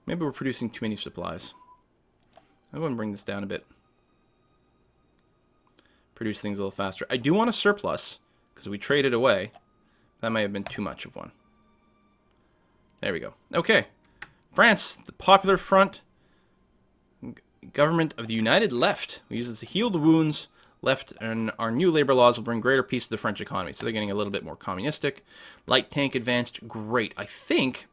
Maybe we're producing too many supplies. I'm going to bring this down a bit. Produce things a little faster. I do want a surplus, because we traded away. That might have been too much of one. There we go. Okay. France, the Popular Front, Government of the United Left. We use this to heal the wounds left, and our new labor laws will bring greater peace to the French economy. So they're getting a little bit more communistic. Light tank advanced. Great. I think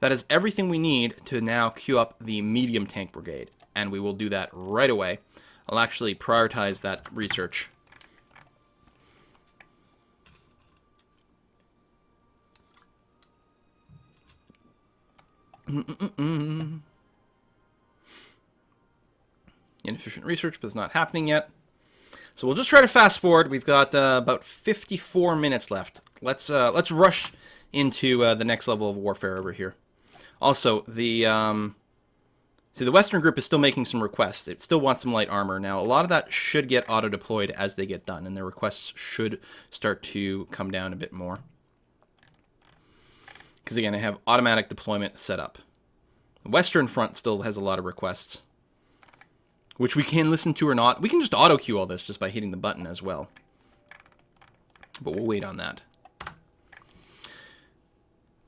that is everything we need to now queue up the medium tank brigade. And we will do that right away. I'll actually prioritize that research. Inefficient research, but it's not happening yet. So we'll just try to fast forward. We've got about 54 minutes left. Let's rush into the next level of warfare over here. Also, the Western group is still making some requests. It still wants some light armor. Now, a lot of that should get auto-deployed as they get done, and their requests should start to come down a bit more. Because, again, I have automatic deployment set up. The Western Front still has a lot of requests, which we can listen to or not. We can just auto-queue all this just by hitting the button as well. But we'll wait on that.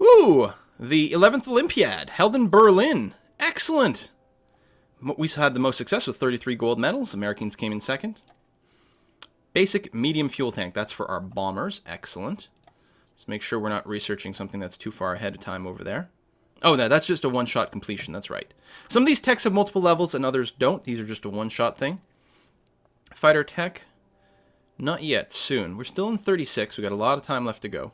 Ooh! The 11th Olympiad, held in Berlin. Excellent! We had the most success with 33 gold medals. Americans came in second. Basic medium fuel tank. That's for our bombers. Excellent. Let's make sure we're not researching something that's too far ahead of time over there. Oh, no, that's just a one-shot completion. That's right. Some of these techs have multiple levels and others don't. These are just a one-shot thing. Fighter tech. Not yet. Soon. We're still in 36. We've got a lot of time left to go.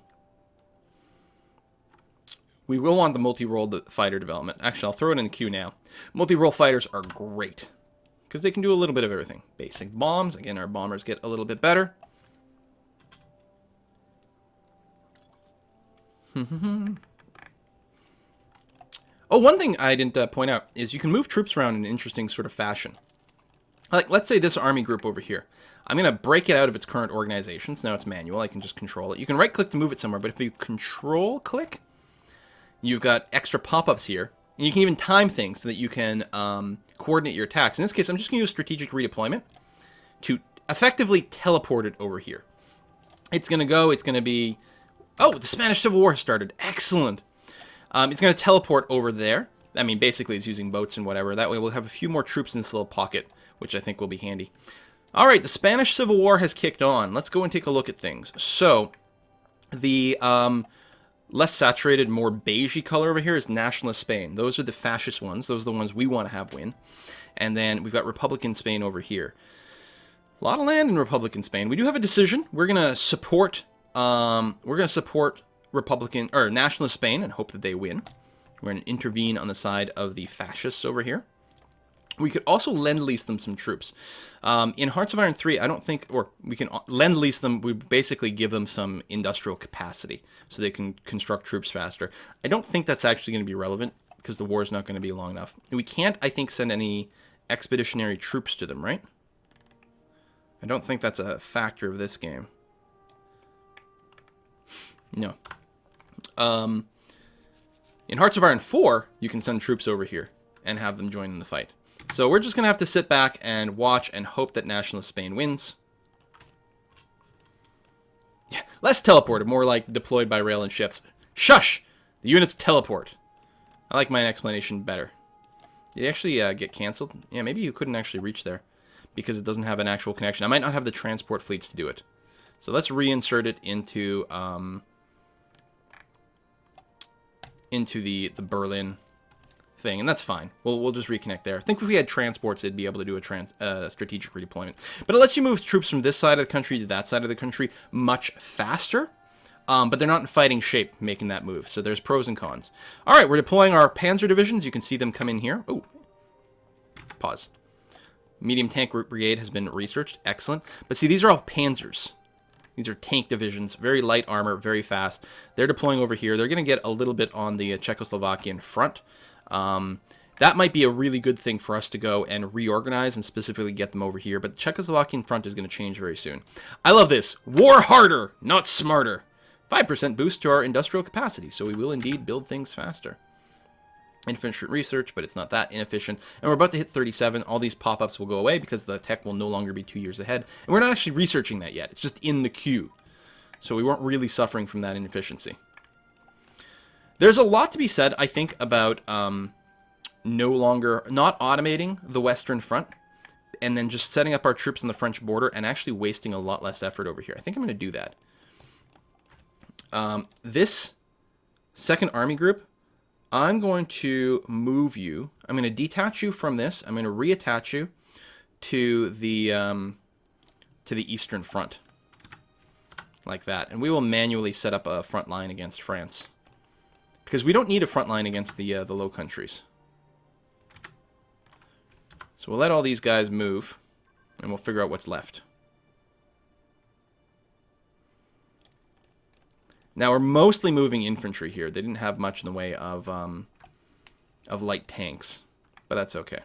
We will want the multi-role fighter development. Actually, I'll throw it in the queue now. Multi-role fighters are great because they can do a little bit of everything. Basic bombs. Again, our bombers get a little bit better. Oh, one thing I didn't point out is you can move troops around in an interesting sort of fashion. Like, let's say this army group over here. I'm going to break it out of its current organization. So now it's manual. I can just control it. You can right-click to move it somewhere, but if you control-click, you've got extra pop-ups here. And you can even time things so that you can coordinate your attacks. In this case, I'm just going to use strategic redeployment to effectively teleport it over here. It's going to go, it's going to be... Oh, the Spanish Civil War has started. Excellent. It's going to teleport over there. I mean, basically, it's using boats and whatever. That way, we'll have a few more troops in this little pocket, which I think will be handy. All right, the Spanish Civil War has kicked on. Let's go and take a look at things. So, the less saturated, more beigey color over here is Nationalist Spain. Those are the fascist ones. Those are the ones we want to have win. And then we've got Republican Spain over here. A lot of land in Republican Spain. We do have a decision. We're going to support... Republican or Nationalist Spain and hope that they win. We're going to intervene on the side of the fascists over here. We could also lend-lease them some troops. In Hearts of Iron 3, I don't think, or we can lend-lease them, we basically give them some industrial capacity so they can construct troops faster. I don't think that's actually going to be relevant because the war is not going to be long enough. We can't, I think, send any expeditionary troops to them, right? I don't think that's a factor of this game. No. In Hearts of Iron 4, you can send troops over here and have them join in the fight. So we're just going to have to sit back and watch and hope that Nationalist Spain wins. Yeah, less teleported, more like deployed by rail and ships. Shush! The units teleport. I like my explanation better. Did it actually get canceled? Yeah, maybe you couldn't actually reach there because it doesn't have an actual connection. I might not have the transport fleets to do it. So let's reinsert it into the Berlin thing, and that's fine. We'll just reconnect there. I think if we had transports, it'd be able to do a strategic redeployment. But it lets you move troops from this side of the country to that side of the country much faster. But they're not in fighting shape making that move. So there's pros and cons. All right, we're deploying our Panzer divisions. You can see them come in here. Oh, pause. Medium tank brigade has been researched. Excellent. But see, these are all Panzers. These are tank divisions, very light armor, very fast. They're deploying over here. They're going to get a little bit on the Czechoslovakian front. That might be a really good thing for us to go and reorganize and specifically get them over here. But the Czechoslovakian front is going to change very soon. I love this. War harder, not smarter. 5% boost to our industrial capacity, so we will indeed build things faster. Inefficient research, but it's not that inefficient. And we're about to hit 37. All these pop-ups will go away because the tech will no longer be 2 years ahead. And we're not actually researching that yet. It's just in the queue. So we weren't really suffering from that inefficiency. There's a lot to be said, I think, about not automating the Western Front and then just setting up our troops on the French border and actually wasting a lot less effort over here. I think I'm going to do that. This second army group, I'm going to move you. I'm going to detach you from this. I'm going to reattach you to the Eastern Front, like that. And we will manually set up a front line against France, because we don't need a front line against the Low Countries. So we'll let all these guys move, and we'll figure out what's left. Now we're mostly moving infantry here. They didn't have much in the way of light tanks, but that's okay.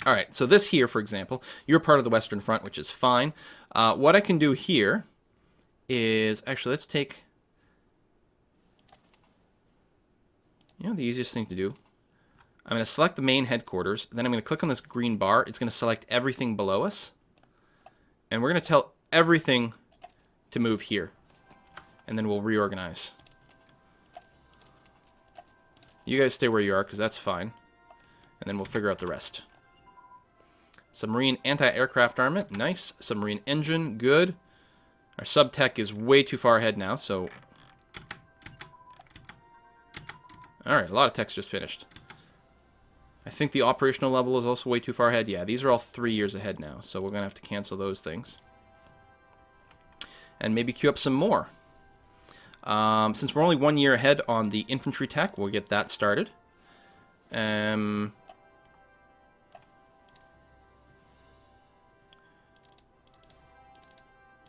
All right, so this here, for example, you're part of the Western Front, which is fine. What I can do here is, actually, let's take, the easiest thing to do. I'm going to select the main headquarters, then I'm going to click on this green bar. It's going to select everything below us, and we're going to tell everything to move here. And then we'll reorganize. You guys stay where you are, because that's fine. And then we'll figure out the rest. Submarine anti-aircraft armament, nice. Submarine engine, good. Our sub-tech is way too far ahead now, so... Alright, a lot of tech's just finished. I think the operational level is also way too far ahead. Yeah, these are all 3 years ahead now, so we're going to have to cancel those things. And maybe queue up some more. Since we're only 1 year ahead on the infantry tech, we'll get that started.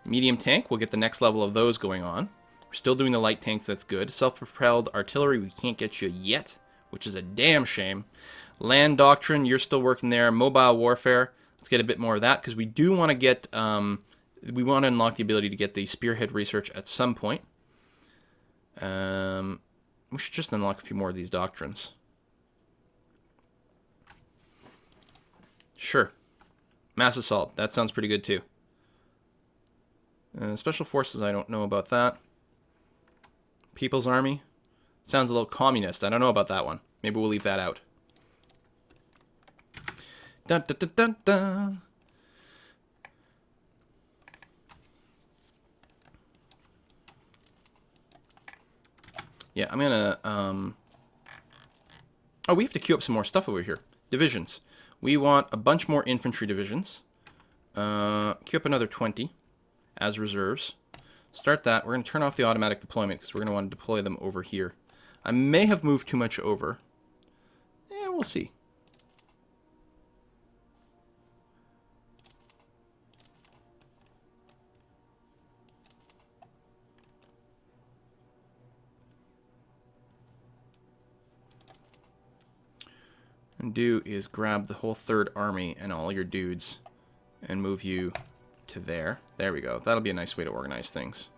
Medium tank, we'll get the next level of those going on. We're still doing the light tanks, that's good. Self-propelled artillery, we can't get you yet, which is a damn shame. Land doctrine, you're still working there. Mobile warfare, let's get a bit more of that, because we do want to get, we want to unlock the ability to get the spearhead research at some point. We should just unlock a few more of these doctrines. Sure. Mass assault. That sounds pretty good too. Special forces, I don't know about that. People's Army. Sounds a little communist. I don't know about that one. Maybe we'll leave that out. Dun, dun, dun, dun, dun. Yeah, I'm gonna, oh, we have to queue up some more stuff over here. Divisions. We want a bunch more infantry divisions. Queue up another 20 as reserves. Start that. We're gonna turn off the automatic deployment because we're gonna want to deploy them over here. I may have moved too much over. Yeah, we'll see. Do is grab the whole third army and all your dudes and move you to there. There we go. That'll be a nice way to organize things.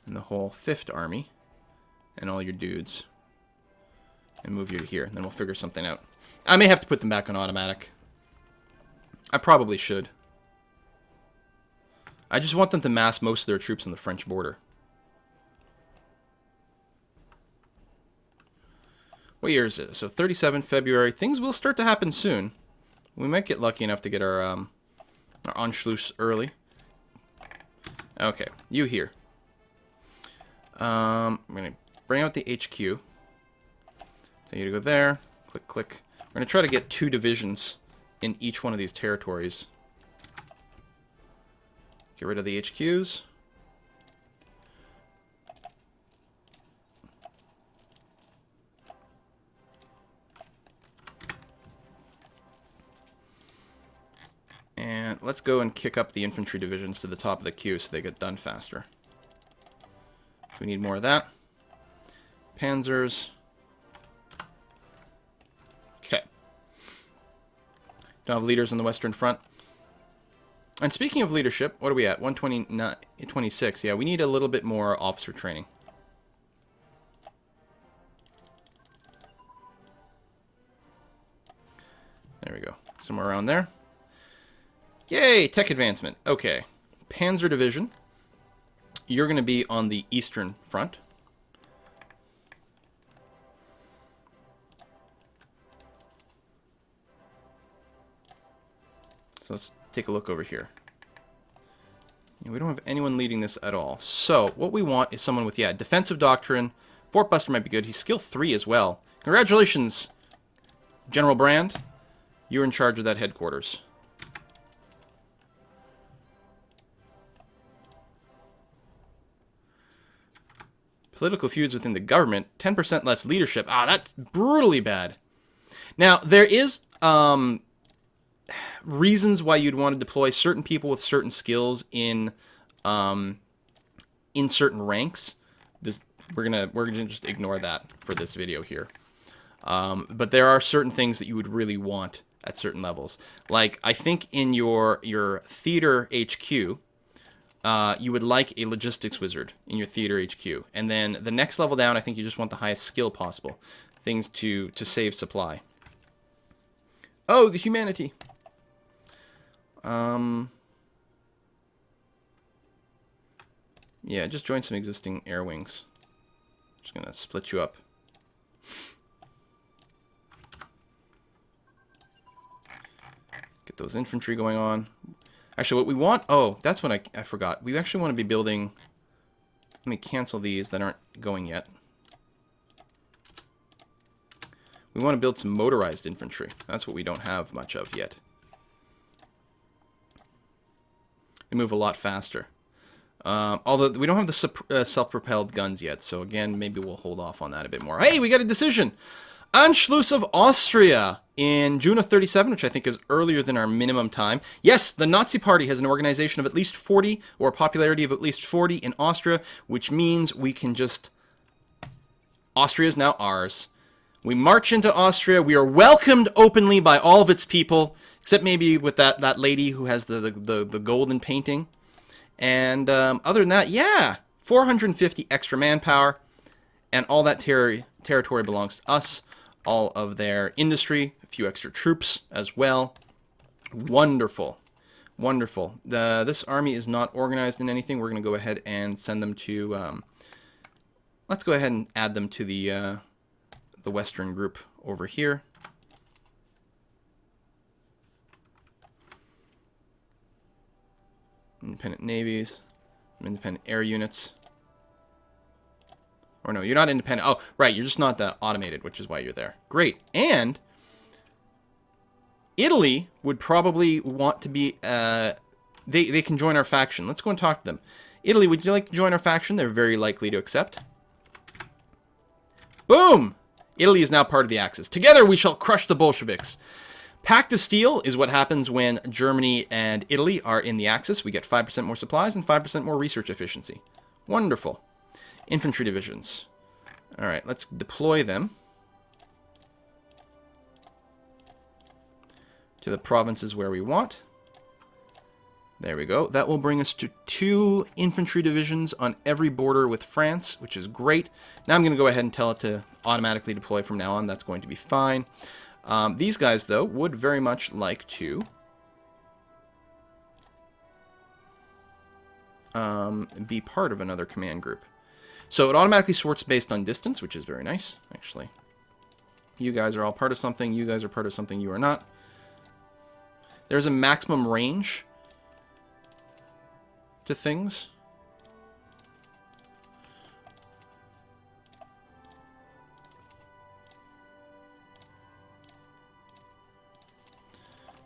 And the whole 5th army and all your dudes and move you to here. And then we'll figure something out. I may have to put them back on automatic. I probably should. I just want them to mass most of their troops on the French border. What year is it? So 37 February. Things will start to happen soon. We might get lucky enough to get our Anschluss early. Okay, you here. I'm going to bring out the HQ. Tell you to go there. Click, click. We're going to try to get 2 divisions in each one of these territories. Get rid of the HQs. And let's go and kick up the infantry divisions to the top of the queue so they get done faster. We need more of that. Panzers. Okay. Don't have leaders on the Western Front. And speaking of leadership, what are we at? 126. Yeah, we need a little bit more officer training. There we go. Somewhere around there. Yay! Tech advancement. Okay. Panzer Division. You're going to be on the Eastern Front. So let's take a look over here. We don't have anyone leading this at all. So what we want is someone with, yeah, defensive doctrine. Fort Buster might be good. He's skill 3 as well. Congratulations, General Brand. You're in charge of that headquarters. Political feuds within the government. 10% less leadership. Ah, that's brutally bad. Now, there is reasons why you'd want to deploy certain people with certain skills in certain ranks. We're gonna just ignore that for this video here. But there are certain things that you would really want at certain levels. Like, I think in your theater HQ, you would like a logistics wizard in your theater HQ. And then the next level down, I think you just want the highest skill possible. Things to save supply. Oh, the humanity. Yeah, just join some existing air wings. Just gonna split you up. Get those infantry going on. Actually, what we want... Oh, that's what I forgot. We actually want to be building... Let me cancel these that aren't going yet. We want to build some motorized infantry. That's what we don't have much of yet. They move a lot faster. Although we don't have the self-propelled guns yet, so again, maybe we'll hold off on that a bit more. Hey, we got a decision! Anschluss of Austria in June of 37, which I think is earlier than our minimum time. Yes, the Nazi Party has an organization of at least 40, or a popularity of at least 40 in Austria, which means we can just... Austria is now ours. We march into Austria. We are welcomed openly by all of its people, except maybe with that lady who has the golden painting. And other than that, yeah, 450 extra manpower, and all that territory belongs to us. All of their industry, a few extra troops as well. Wonderful. Wonderful. This army is not organized in anything. We're going to go ahead and send them to... let's go ahead and add them to the Western group over here. Independent navies, independent air units. Or no, you're not independent. Oh, right, you're just not automated, which is why you're there. Great. And Italy would probably want to be... they can join our faction. Let's go and talk to them. Italy, would you like to join our faction? They're very likely to accept. Boom! Italy is now part of the Axis. Together we shall crush the Bolsheviks. Pact of Steel is what happens when Germany and Italy are in the Axis. We get 5% more supplies and 5% more research efficiency. Wonderful. Infantry divisions. All right, let's deploy them to the provinces where we want. There we go. That will bring us to 2 infantry divisions on every border with France, which is great. Now I'm going to go ahead and tell it to automatically deploy from now on. That's going to be fine. These guys, though, would very much like to be part of another command group. So it automatically sorts based on distance, which is very nice, actually. You guys are all part of something. You guys are part of something. You are not. There's a maximum range to things.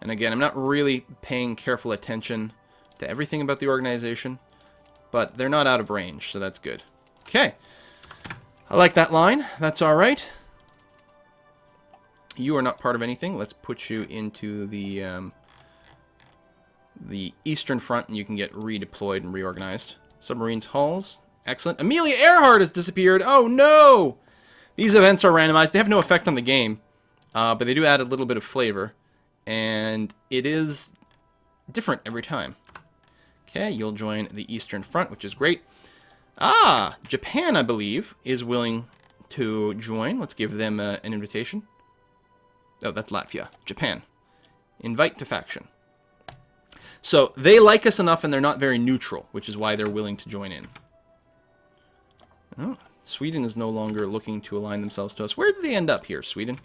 And again, I'm not really paying careful attention to everything about the organization, but they're not out of range, so that's good. Okay. I like that line. That's all right. You are not part of anything. Let's put you into the Eastern Front, and you can get redeployed and reorganized. Submarines, hulls. Excellent. Amelia Earhart has disappeared. Oh, no! These events are randomized. They have no effect on the game, but they do add a little bit of flavor. And it is different every time. Okay, you'll join the Eastern Front, which is great. Ah, Japan, I believe, is willing to join. Let's give them an invitation. Oh, that's Latvia. Japan. Invite to faction. So they like us enough and they're not very neutral, which is why they're willing to join in. Oh, Sweden is no longer looking to align themselves to us. Where did they end up here, Sweden?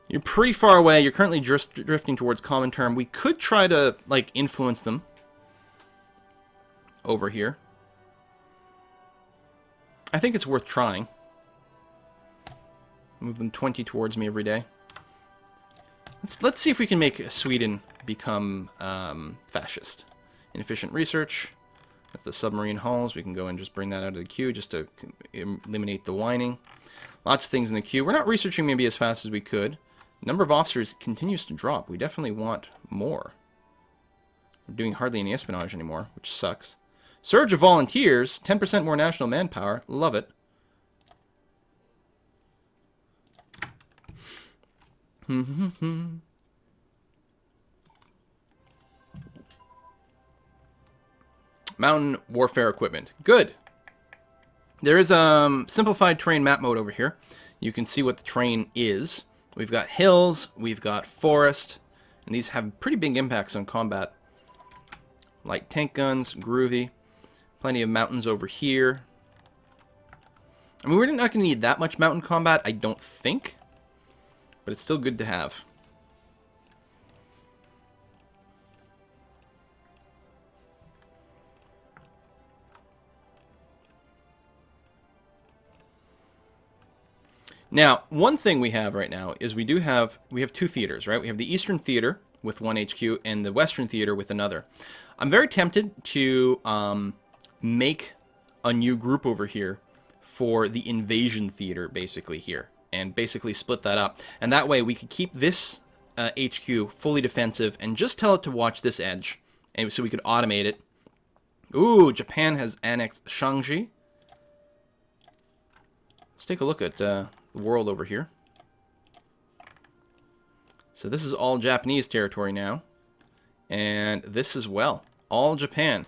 You're pretty far away. You're currently drifting towards common term. We could try to, like, influence them over here. I think it's worth trying. Move them 20 towards me every day. Let's see if we can make Sweden become fascist. Inefficient research. That's the submarine hulls. We can go and just bring that out of the queue just to eliminate the whining. Lots of things in the queue. We're not researching maybe as fast as we could. Number of officers continues to drop. We definitely want more. We're doing hardly any espionage anymore, which sucks. Surge of volunteers. 10% more national manpower. Love it. Mountain warfare equipment. Good. There is simplified terrain map mode over here. You can see what the terrain is. We've got hills, we've got forest, and these have pretty big impacts on combat. Light tank guns, groovy. Plenty of mountains over here. I mean, we're not going to need that much mountain combat, I don't think. But it's still good to have. Now, one thing we have right now is we have two theaters, right? We have the Eastern Theater with one HQ and the Western Theater with another. I'm very tempted to make a new group over here for the Invasion Theater, basically here, and basically split that up. And that way we could keep this HQ fully defensive and just tell it to watch this edge, and so we could automate it. Ooh, Japan has annexed Shanxi. Let's take a look at the world over here. So this is all Japanese territory now. And this as well. All Japan.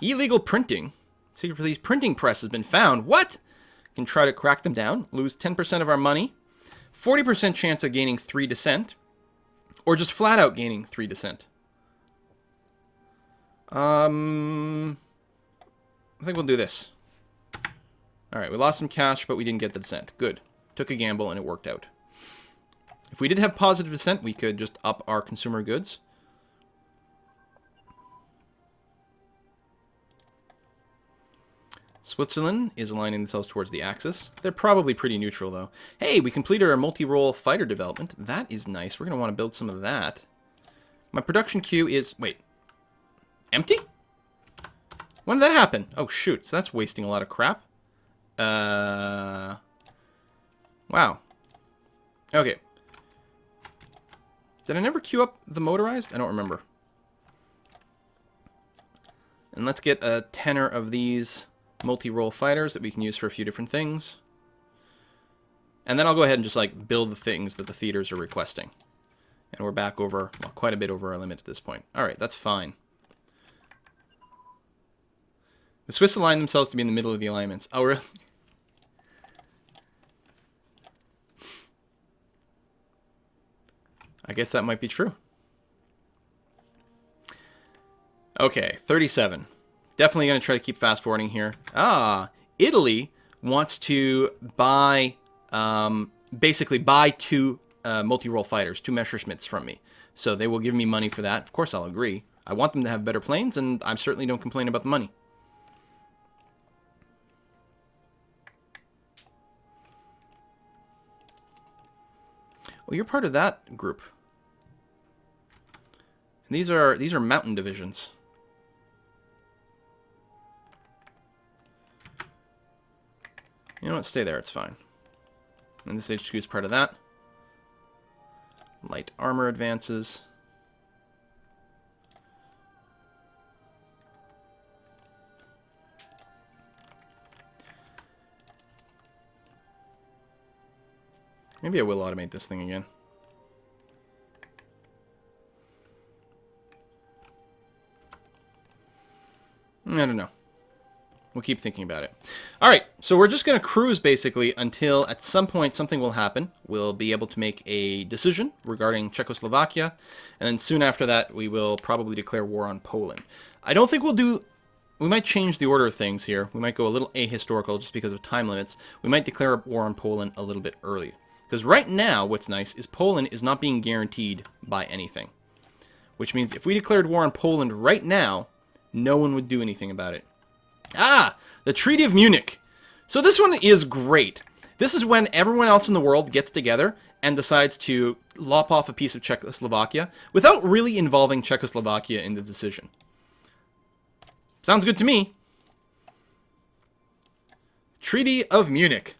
Illegal printing. Secret police printing press has been found. What? Can try to crack them down. Lose 10% of our money. 40% chance of gaining 3 dissent. Or just flat out gaining 3 dissent. I think we'll do this. Alright, we lost some cash, but we didn't get the dissent. Good. Took a gamble, and it worked out. If we did have positive dissent, we could just up our consumer goods. Switzerland is aligning themselves towards the Axis. They're probably pretty neutral, though. Hey, we completed our multi-role fighter development. That is nice. We're going to want to build some of that. My production queue is... Wait. Empty? When did that happen? Oh, shoot. So that's wasting a lot of crap. Wow. Okay. Did I never queue up the motorized? I don't remember. And let's get a tenor of these multi-role fighters that we can use for a few different things. And then I'll go ahead and just like build the things that the theaters are requesting. And we're back over, well, quite a bit over our limit at this point. Alright, that's fine. The Swiss align themselves to be in the middle of the alignments. Oh, really? I guess that might be true. Okay, 37. Definitely going to try to keep fast forwarding here. Ah, Italy wants to buy, basically buy 2 multi-role fighters, 2 Messerschmitts from me. So they will give me money for that. Of course, I'll agree. I want them to have better planes, and I certainly don't complain about the money. Well, you're part of that group. And these are mountain divisions. You know what? Stay there. It's fine. And this HQ is part of that. Light armor advances. Maybe I will automate this thing again. I don't know. We'll keep thinking about it. All right, so we're just going to cruise basically until at some point something will happen. We'll be able to make a decision regarding Czechoslovakia, and then soon after that we will probably declare war on Poland. I don't think we'll do... We might change the order of things here. We might go a little ahistorical just because of time limits. We might declare war on Poland a little bit early. Because right now, what's nice is Poland is not being guaranteed by anything. Which means if we declared war on Poland right now, no one would do anything about it. Ah, the Treaty of Munich. So this one is great. This is when everyone else in the world gets together and decides to lop off a piece of Czechoslovakia without really involving Czechoslovakia in the decision. Sounds good to me. Treaty of Munich.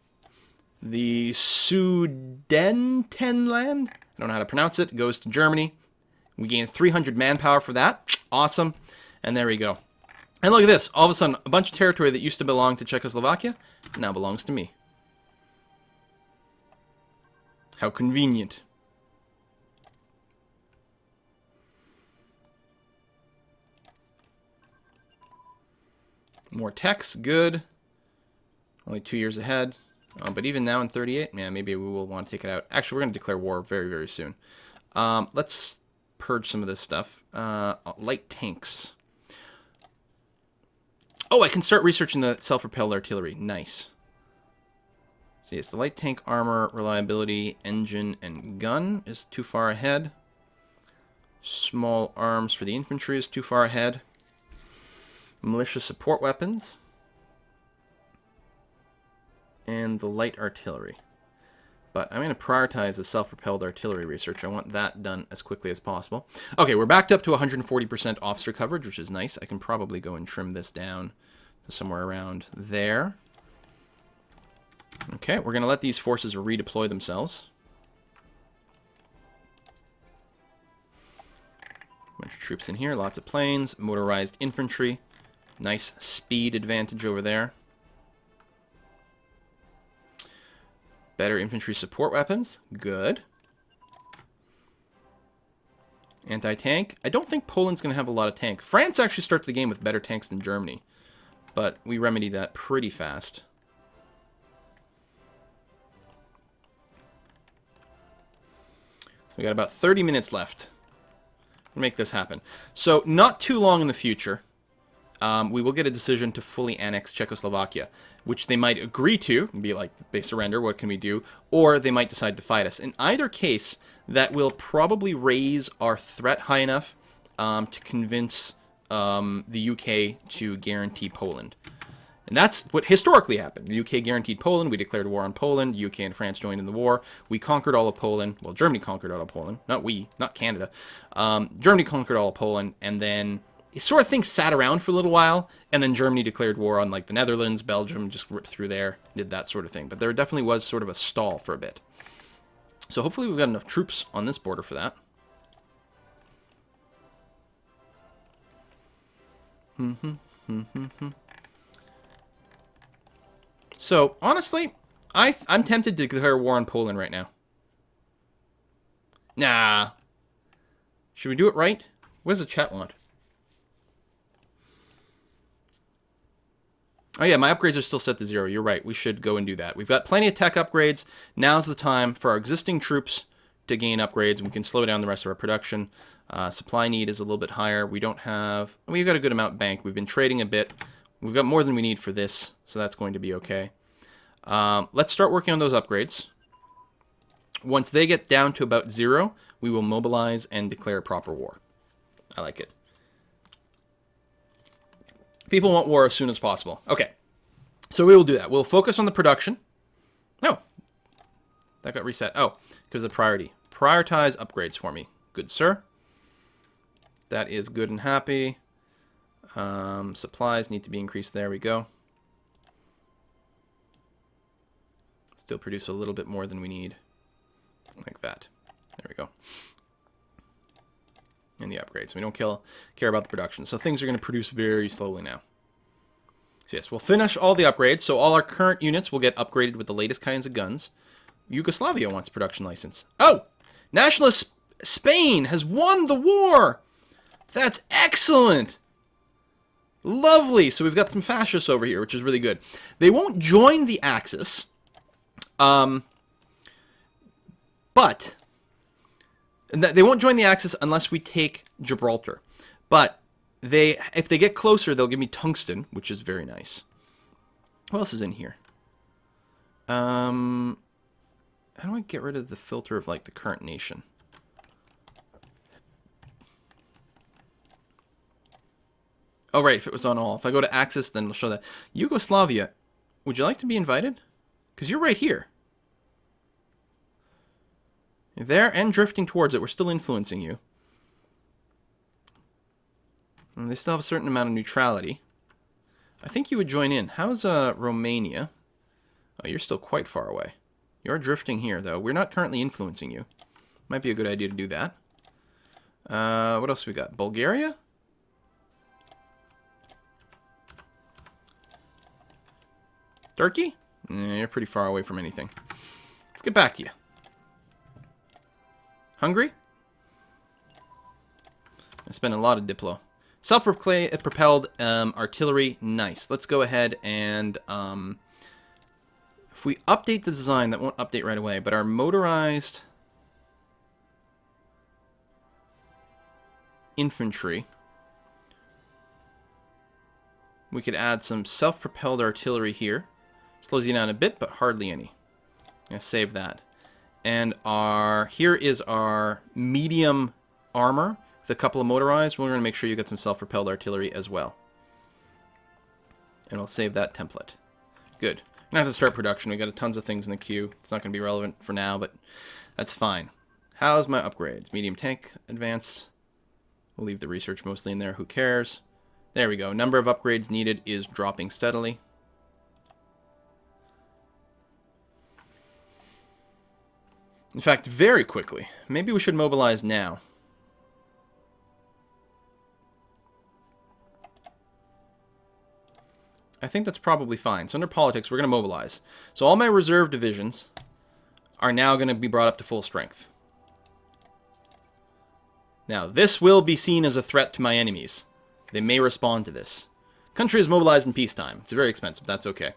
The Sudetenland, I don't know how to pronounce it, goes to Germany. We gain 300 manpower for that. Awesome. And there we go. And look at this. All of a sudden, a bunch of territory that used to belong to Czechoslovakia now belongs to me. How convenient. More techs, good. Only 2 years ahead. But even now in 38, man, maybe we will want to take it out. Actually, we're going to declare war very, very soon. Let's purge some of this stuff. Light tanks. Oh, I can start researching the self-propelled artillery. Nice. See, it's the light tank armor, reliability, engine, and gun is too far ahead. Small arms for the infantry is too far ahead. Militia support weapons. And the light artillery. But I'm going to prioritize the self-propelled artillery research. I want that done as quickly as possible. Okay, we're backed up to 140% officer coverage, which is nice. I can probably go and trim this down to somewhere around there. Okay, we're going to let these forces redeploy themselves. Bunch of troops in here, lots of planes, motorized infantry. Nice speed advantage over there. Better infantry support weapons. Good. Anti-tank. I don't think Poland's going to have a lot of tank. France actually starts the game with better tanks than Germany. But we remedy that pretty fast. We got about 30 minutes left to make this happen. So not too long in the future, we will get a decision to fully annex Czechoslovakia, which they might agree to, and be like, they surrender, what can we do? Or they might decide to fight us. In either case, that will probably raise our threat high enough to convince the UK to guarantee Poland. And that's what historically happened. The UK guaranteed Poland, we declared war on Poland, UK and France joined in the war, we conquered all of Poland, well, Germany conquered all of Poland, not we, not Canada. Germany conquered all of Poland, and then sort of things sat around for a little while, and then Germany declared war on like the Netherlands, Belgium, just ripped through there, did that sort of thing. But there definitely was sort of a stall for a bit. So hopefully we've got enough troops on this border for that. So honestly, I'm tempted to declare war on Poland right now. Nah. Should we do it right? What does the chat want? Oh yeah, my upgrades are still set to 0. You're right. We should go and do that. We've got plenty of tech upgrades. Now's the time for our existing troops to gain upgrades, and we can slow down the rest of our production. Supply need is a little bit higher. We've got a good amount banked. We've been trading a bit. We've got more than we need for this, so that's going to be okay. Let's start working on those upgrades. Once they get down to about 0, we will mobilize and declare proper war. I like it. People want war as soon as possible. Okay, so we will do that. We'll focus on the production. No, that got reset. Oh, because of the priority. Prioritize upgrades for me. Good, sir. That is good and happy. Supplies need to be increased. There we go. Still produce a little bit more than we need. Like that. There we go. And the upgrades. We don't care about the production. So things are going to produce very slowly now. So yes, we'll finish all the upgrades. So all our current units will get upgraded with the latest kinds of guns. Yugoslavia wants a production license. Oh! Nationalist Spain has won the war! That's excellent! Lovely! So we've got some fascists over here, which is really good. They won't join the Axis. But they won't join the Axis unless we take Gibraltar. But if they get closer, they'll give me tungsten, which is very nice. What else is in here? How do I get rid of the filter of, like, the current nation? Oh, right, if it was on all. If I go to Axis, then it'll show that. Yugoslavia, would you like to be invited? Because you're right here. You're there and drifting towards it. We're still influencing you. And they still have a certain amount of neutrality. I think you would join in. How's Romania? Oh, you're still quite far away. You're drifting here, though. We're not currently influencing you. Might be a good idea to do that. What else we got? Bulgaria? Turkey? You're pretty far away from anything. Let's get back to you. Hungary? I spent a lot of Diplo. Self-propelled artillery. Nice. Let's go ahead and... if we update the design, that won't update right away, but our motorized infantry, we could add some self-propelled artillery here. Slows you down a bit, but hardly any. I'm going to save that. And here is our medium armor with a couple of motorized. We're going to make sure you get some self-propelled artillery as well. And we'll save that template. Good. We're going to have to start production. We've got tons of things in the queue. It's not going to be relevant for now, but that's fine. How's my upgrades? Medium tank advance. We'll leave the research mostly in there. Who cares? There we go. Number of upgrades needed is dropping steadily. In fact, very quickly. Maybe we should mobilize now. I think that's probably fine. So under politics, we're going to mobilize. So all my reserve divisions are now going to be brought up to full strength. Now, this will be seen as a threat to my enemies. They may respond to this. Country is mobilized in peacetime. It's very expensive. That's okay.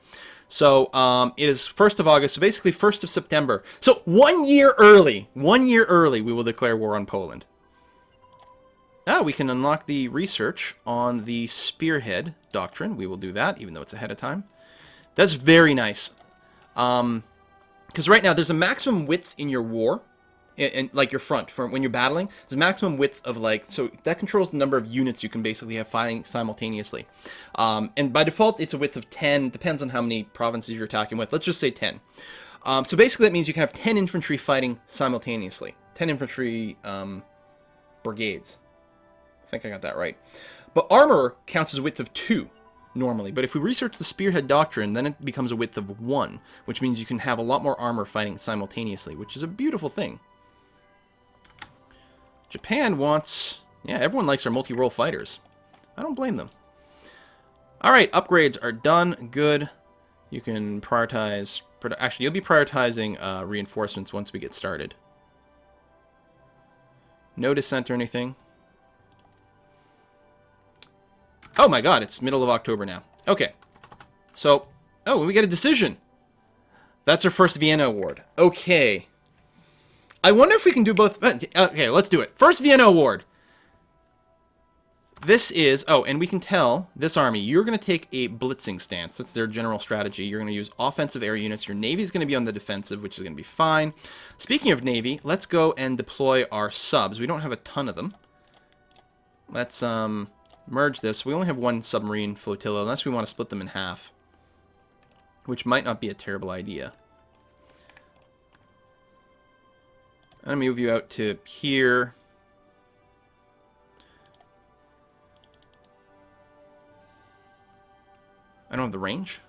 So it is 1st of August. So basically 1st of September. So 1 year early. 1 year early, we will declare war on Poland. Ah, we can unlock the research on the Spearhead Doctrine. We will do that, even though it's ahead of time. That's very nice. Because right now, there's a maximum width in your war. And like your front, for when you're battling, there's a maximum width of like, so that controls the number of units you can basically have fighting simultaneously. And by default, it's a width of 10, depends on how many provinces you're attacking with. Let's just say 10. So basically that means you can have 10 infantry fighting simultaneously. 10 infantry brigades. I think I got that right. But armor counts as a width of 2 normally. But if we research the Spearhead Doctrine, then it becomes a width of 1, which means you can have a lot more armor fighting simultaneously, which is a beautiful thing. Japan wants... Yeah, everyone likes our multi-role fighters. I don't blame them. Alright, upgrades are done. Good. You can prioritize... Actually, you'll be prioritizing reinforcements once we get started. No dissent or anything. Oh my god, it's middle of October now. Okay. So... Oh, we get a decision. That's our first Vienna Award. Okay. I wonder if we can do both. Okay, let's do it. First Vienna Award. This is... Oh, and we can tell this army, you're going to take a blitzing stance. That's their general strategy. You're going to use offensive air units. Your Navy is going to be on the defensive, which is going to be fine. Speaking of Navy, let's go and deploy our subs. We don't have a ton of them. Let's merge this. We only have one submarine flotilla, unless we want to split them in half, which might not be a terrible idea. I'm going to move you out to here. I don't have the range.